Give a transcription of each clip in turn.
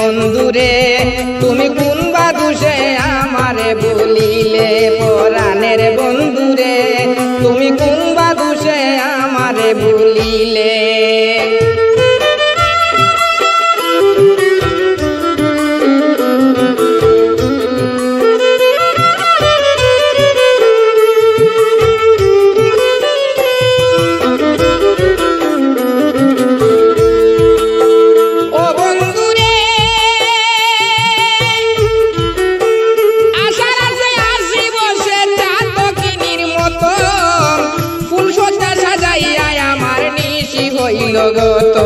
বন্ধুরে তুমি কোন বাদুষে আমারে ভুলিলে পরাণের বন্ধুরে তুমি কোন বাদুষে আমারে ভুলিলে গত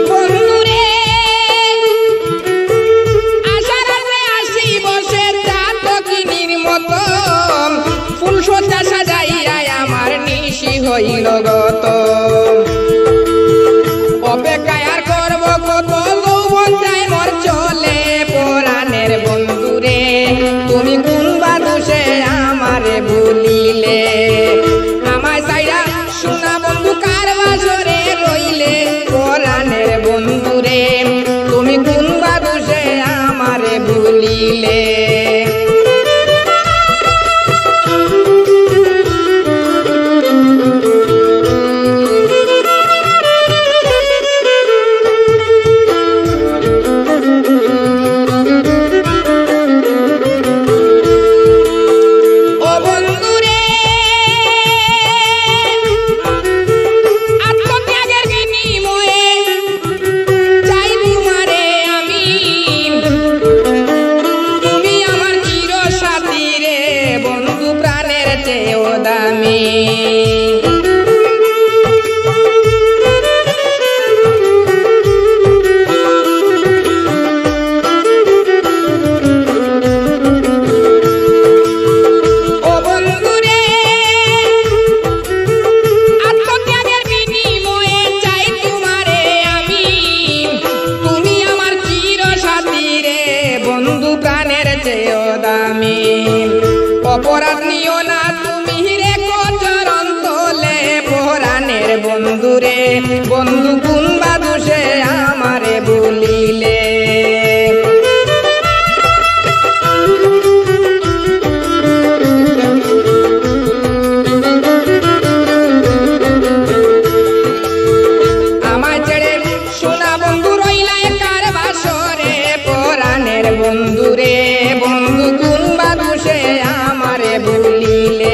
বন্ধুরে আশার আশে আসি বসে চাঁদ কিনির মতো ফুল সজ্জা সাজাইয়া আমার নিশি হইল গত অপেক্ষায় আর করব কত যৌবন যায় মোর চলে পরাণের বন্ধুরে তুমি কোন বাদুষে আমারে ভুলিলে আমায় চাইরা সোনা বন্ধু কার বাসরে রইলে পরাণের বন্ধুরে তুমি কোন বাদুষে আমারে ভুলিলে অপরাধ নিও না তুমি রেখো চরণ তলে পরাণের বন্ধুরে বন্ধু কোন বাদুষে আমারে ভুলিলে আমায় ছেড়ে সোনা বন্ধু রইলা কার বাসরে পরাণের বন্ধুরে বন্ধু কোন বাদুষে আমারে ভুলিলে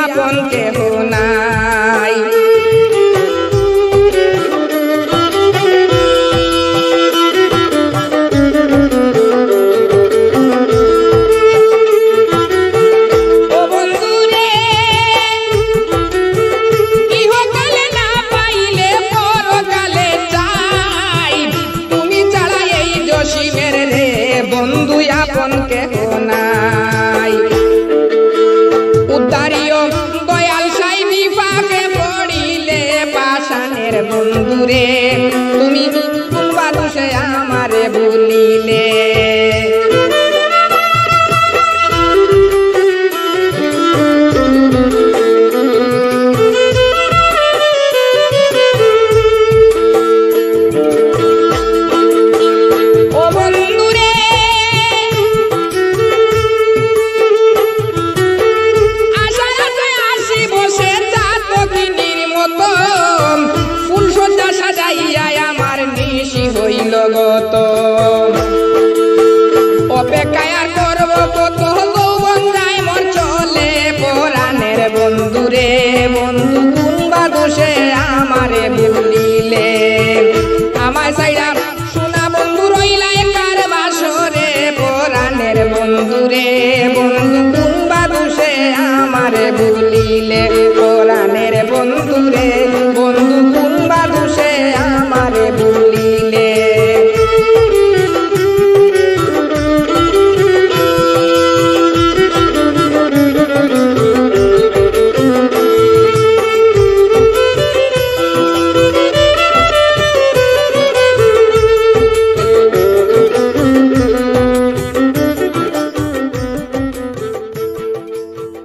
আপন কেহ নাই ও বন্ধুরে ইহকালে না পাইলে পরকালে চাই তুমি ছাড়া এই জসিমের রে বন্ধু আপন কে